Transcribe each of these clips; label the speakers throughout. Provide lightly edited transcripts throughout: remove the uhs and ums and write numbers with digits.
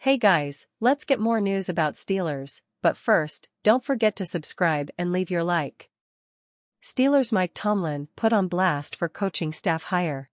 Speaker 1: Hey guys, let's get more news about Steelers, but first, don't forget to subscribe and leave your like. Steelers Mike Tomlin put on blast for coaching staff hire.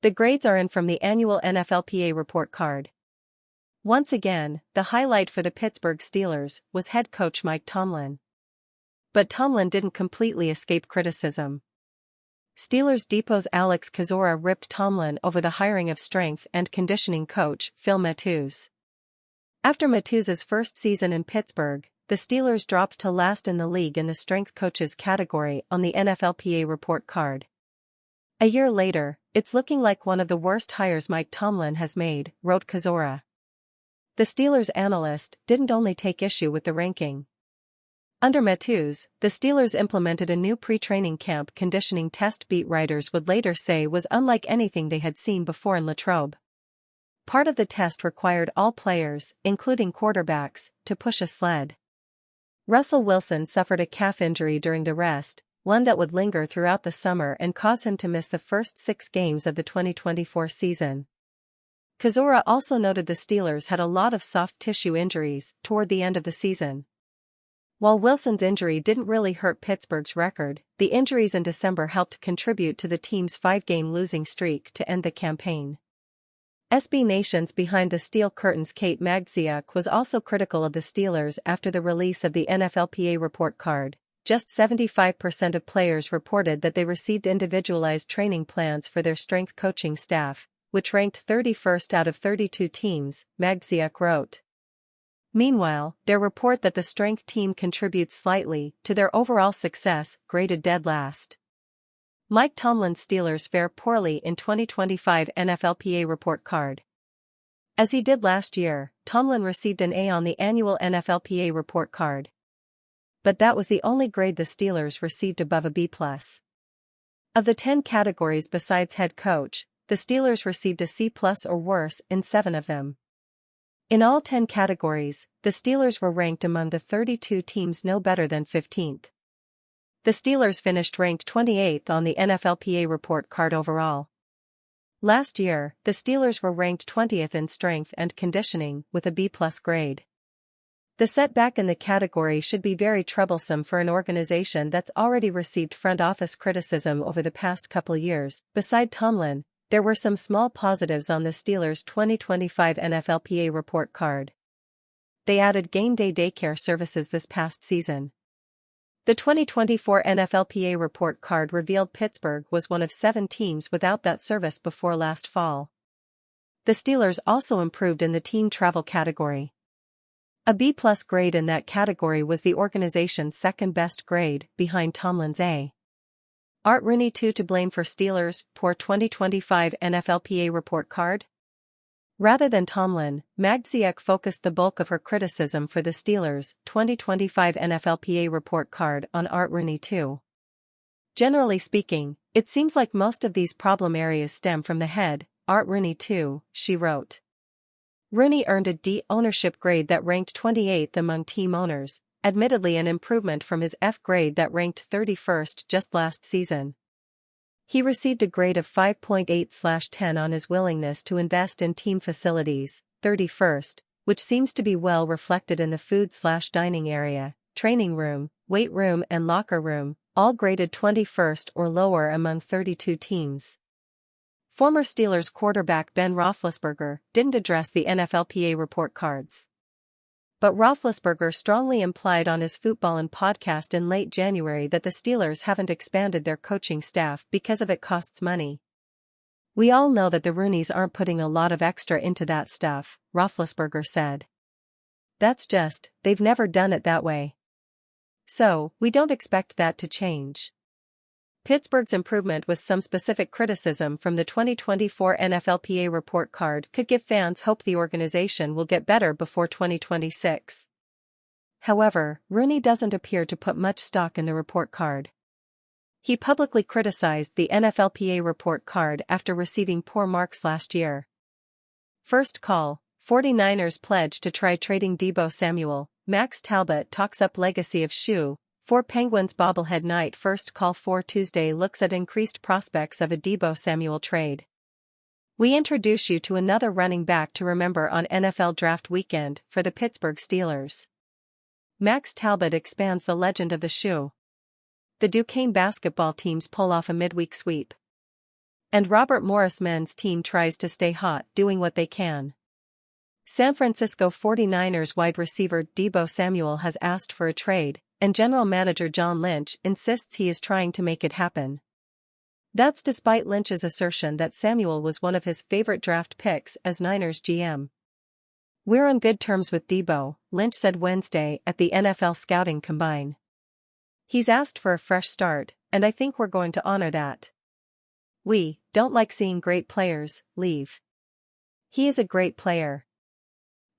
Speaker 1: The grades are in from the annual NFLPA report card. Once again, the highlight for the Pittsburgh Steelers was head coach Mike Tomlin. But Tomlin didn't completely escape criticism. Steelers Depot's Alex Kozora ripped Tomlin over the hiring of strength and conditioning coach Phil Matus. After Matus's first season in Pittsburgh, the Steelers dropped to last in the league in the strength coaches category on the NFLPA report card. A year later, it's looking like one of the worst hires Mike Tomlin has made, wrote Kozora. The Steelers analyst didn't only take issue with the ranking. Under Matus, the Steelers implemented a new pre-training camp conditioning test beat writers would later say was unlike anything they had seen before in Latrobe. Part of the test required all players, including quarterbacks, to push a sled. Russell Wilson suffered a calf injury during the rest, one that would linger throughout the summer and cause him to miss the first 6 games of the 2024 season. Kozora also noted the Steelers had a lot of soft tissue injuries toward the end of the season. While Wilson's injury didn't really hurt Pittsburgh's record, the injuries in December helped contribute to the team's 5-game losing streak to end the campaign. SB Nation's Behind the Steel Curtain's Kate Magdziak was also critical of the Steelers after the release of the NFLPA report card. Just 75% of players reported that they received individualized training plans for their strength coaching staff, which ranked 31st out of 32 teams, Magdziak wrote. Meanwhile, their report that the strength team contributes slightly to their overall success graded dead last. Mike Tomlin's Steelers fare poorly in 2025 NFLPA report card. As he did last year, Tomlin received an A on the annual NFLPA report card. But that was the only grade the Steelers received above a B+. Of the 10 categories besides head coach, the Steelers received a C+ or worse in 7 of them. In all 10 categories, the Steelers were ranked among the 32 teams no better than 15th. The Steelers finished ranked 28th on the NFLPA report card overall. Last year, the Steelers were ranked 20th in strength and conditioning with a B+ grade. The setback in the category should be very troublesome for an organization that's already received front office criticism over the past couple years. Beside Tomlin, there were some small positives on the Steelers' 2025 NFLPA report card. They added game day daycare services this past season. The 2024 NFLPA report card revealed Pittsburgh was one of 7 teams without that service before last fall. The Steelers also improved in the team travel category. A B+ grade in that category was the organization's second-best grade, behind Tomlin's A. Art Rooney to blame for Steelers' poor 2025 NFLPA report card? Rather than Tomlin, Magdziak focused the bulk of her criticism for the Steelers' 2025 NFLPA report card on Art Rooney too. Generally speaking, it seems like most of these problem areas stem from the head, Art Rooney too, she wrote. Rooney earned a D ownership grade that ranked 28th among team owners, admittedly an improvement from his F grade that ranked 31st just last season. He received a grade of 5.8/10 on his willingness to invest in team facilities, 31st, which seems to be well reflected in the food/dining area, training room, weight room and locker room, all graded 21st or lower among 32 teams. Former Steelers quarterback Ben Roethlisberger didn't address the NFLPA report cards. But Roethlisberger strongly implied on his Footballin' podcast in late January that the Steelers haven't expanded their coaching staff because of it costs money. We all know that the Rooneys aren't putting a lot of extra into that stuff, Roethlisberger said. That's just, they've never done it that way. So, we don't expect that to change. Pittsburgh's improvement with some specific criticism from the 2024 NFLPA report card could give fans hope the organization will get better before 2026. However, Rooney doesn't appear to put much stock in the report card. He publicly criticized the NFLPA report card after receiving poor marks last year. First call, 49ers pledge to try trading Deebo Samuel, Max Talbot talks up legacy of Shoe. For Penguins bobblehead night first call for Tuesday looks at increased prospects of a Deebo Samuel trade. We introduce you to another running back to remember on NFL Draft Weekend for the Pittsburgh Steelers. Max Talbot expands the legend of the shoe. The Duquesne basketball teams pull off a midweek sweep. And Robert Morris men's team tries to stay hot, doing what they can. San Francisco 49ers wide receiver Deebo Samuel has asked for a trade, and general manager John Lynch insists he is trying to make it happen. That's despite Lynch's assertion that Samuel was one of his favorite draft picks as Niners GM. "We're on good terms with Deebo," Lynch said Wednesday at the NFL Scouting Combine. "He's asked for a fresh start, and I think we're going to honor that. We don't like seeing great players leave. He is a great player."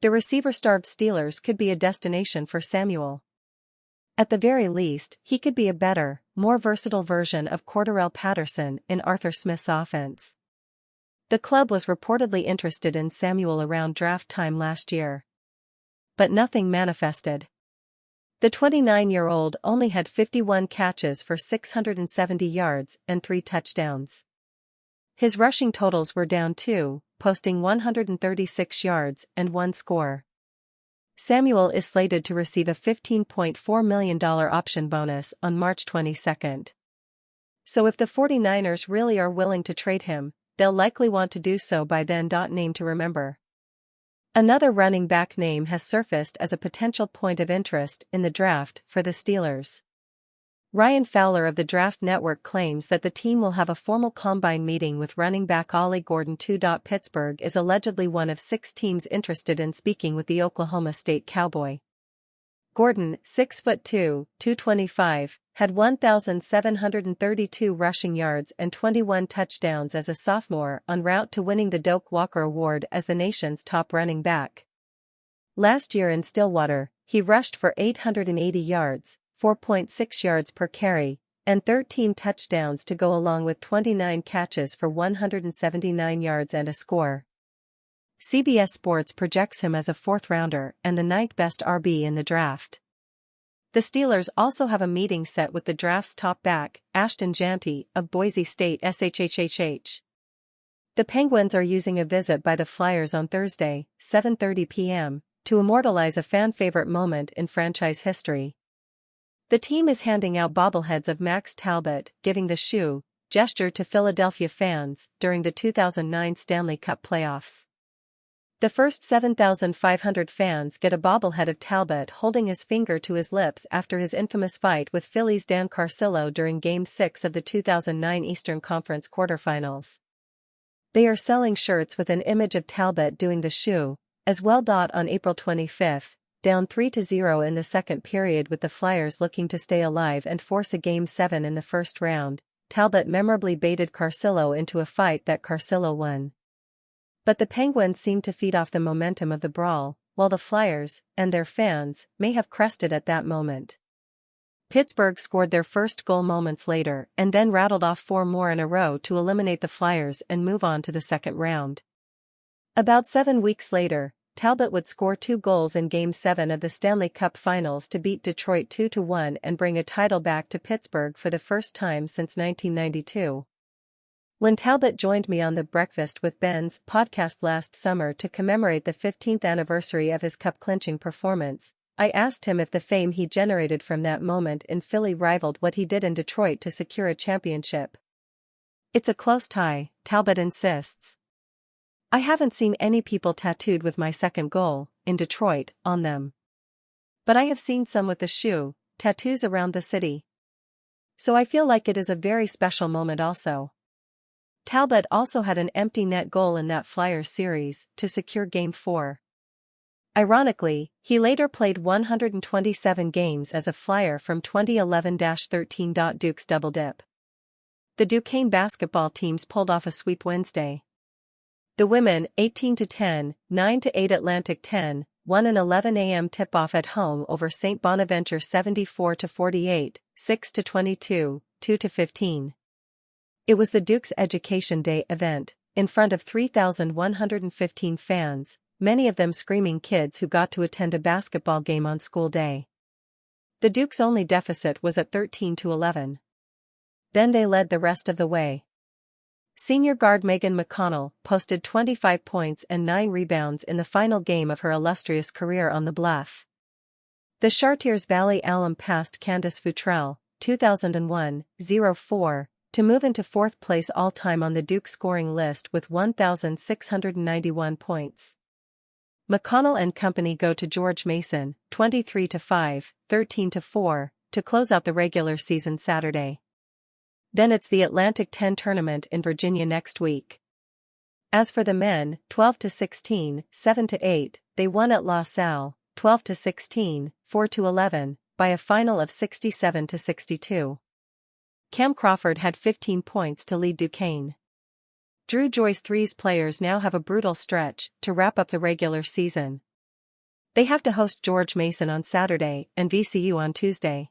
Speaker 1: The receiver-starved Steelers could be a destination for Samuel. At the very least, he could be a better, more versatile version of Cordarrelle Patterson in Arthur Smith's offense. The club was reportedly interested in Samuel around draft time last year. But nothing manifested. The 29-year-old only had 51 catches for 670 yards and 3 touchdowns. His rushing totals were down too, posting 136 yards and 1 score. Samuel is slated to receive a $15.4 million option bonus on March 22. So if the 49ers really are willing to trade him, they'll likely want to do so by then. Name to remember. Another running back name has surfaced as a potential point of interest in the draft for the Steelers. Ryan Fowler of the Draft Network claims that the team will have a formal combine meeting with running back Ollie Gordon. Pittsburgh is allegedly one of 6 teams interested in speaking with the Oklahoma State Cowboy. Gordon, 6'2", 225, had 1,732 rushing yards and 21 touchdowns as a sophomore en route to winning the Doak Walker Award as the nation's top running back. Last year in Stillwater, he rushed for 880 yards, 4.6 yards per carry, and 13 touchdowns to go along with 29 catches for 179 yards and a score. CBS Sports projects him as a 4th-rounder and the 9th best RB in the draft. The Steelers also have a meeting set with the draft's top back, Ashton Jeanty, of Boise State SHHHH. The Penguins are using a visit by the Flyers on Thursday, 7:30 p.m., to immortalize a fan-favorite moment in franchise history. The team is handing out bobbleheads of Max Talbot, giving the shoe gesture to Philadelphia fans during the 2009 Stanley Cup playoffs. The first 7,500 fans get a bobblehead of Talbot holding his finger to his lips after his infamous fight with Philly's Dan Carcillo during Game 6 of the 2009 Eastern Conference quarterfinals. They are selling shirts with an image of Talbot doing the shoe as well. On April 25, down 3-0 in the second period with the Flyers looking to stay alive and force a Game 7 in the first round, Talbot memorably baited Carcillo into a fight that Carcillo won. But the Penguins seemed to feed off the momentum of the brawl, while the Flyers, and their fans, may have crested at that moment. Pittsburgh scored their first goal moments later and then rattled off 4 more in a row to eliminate the Flyers and move on to the second round. About 7 weeks later, Talbot would score 2 goals in Game 7 of the Stanley Cup Finals to beat Detroit 2-1 and bring a title back to Pittsburgh for the first time since 1992. When Talbot joined me on the Breakfast with Ben's podcast last summer to commemorate the 15th anniversary of his cup-clinching performance, I asked him if the fame he generated from that moment in Philly rivaled what he did in Detroit to secure a championship. "It's a close tie," Talbot insists. "I haven't seen any people tattooed with my second goal, in Detroit, on them. But I have seen some with the shoe, tattoos around the city. So I feel like it is a very special moment also." Talbot also had an empty net goal in that Flyers series to secure Game 4. Ironically, he later played 127 games as a Flyer from 2011-13. Duke's double dip. The Duquesne basketball teams pulled off a sweep Wednesday. The women, 18-10, 9-8 Atlantic 10, won an 11 a.m. tip-off at home over St. Bonaventure 74-48, 6-22, 2-15. It was the Duke's Education Day event, in front of 3,115 fans, many of them screaming kids who got to attend a basketball game on school day. The Duke's only deficit was at 13-11. Then they led the rest of the way. Senior guard Megan McConnell posted 25 points and 9 rebounds in the final game of her illustrious career on the Bluff. The Chartiers Valley alum passed Candace Futrell, 2001-04, to move into 4th place all-time on the Duke scoring list with 1,691 points. McConnell and company go to George Mason, 23-5, 13-4, to close out the regular season Saturday. Then it's the Atlantic 10 tournament in Virginia next week. As for the men, 12-16, 7-8, they won at La Salle, 12-16, 4-11, by a final of 67-62. Cam Crawford had 15 points to lead Duquesne. Drew Joyce Three's players now have a brutal stretch to wrap up the regular season. They have to host George Mason on Saturday and VCU on Tuesday.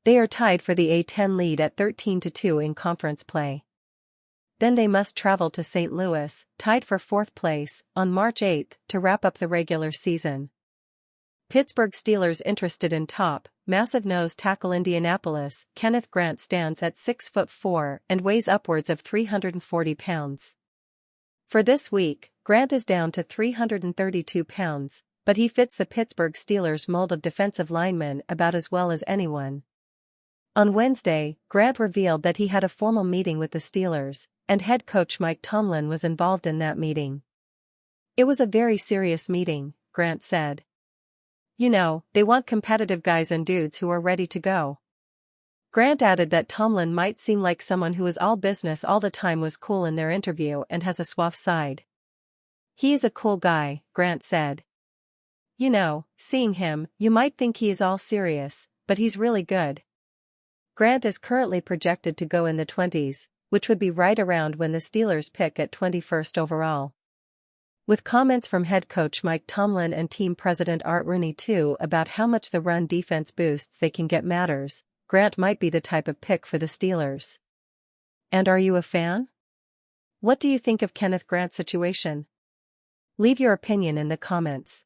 Speaker 1: They are tied for the A10 lead at 13-2 in conference play. Then they must travel to St. Louis, tied for 4th place, on March 8 to wrap up the regular season. Pittsburgh Steelers interested in top, massive nose tackle Indianapolis. Kenneth Grant stands at 6'4" and weighs upwards of 340 pounds. For this week, Grant is down to 332 pounds, but he fits the Pittsburgh Steelers mold of defensive lineman about as well as anyone. On Wednesday, Grant revealed that he had a formal meeting with the Steelers, and head coach Mike Tomlin was involved in that meeting. "It was a very serious meeting," Grant said. "You know, they want competitive guys and dudes who are ready to go." Grant added that Tomlin might seem like someone who is all business all the time was cool in their interview and has a suave side. "He is a cool guy," Grant said. "You know, seeing him, you might think he is all serious, but he's really good." Grant is currently projected to go in the 20s, which would be right around when the Steelers pick at 21st overall. With comments from head coach Mike Tomlin and team president Art Rooney too about how much the run defense boosts they can get matters, Grant might be the type of pick for the Steelers. And are you a fan? What do you think of Kenneth Grant's situation? Leave your opinion in the comments.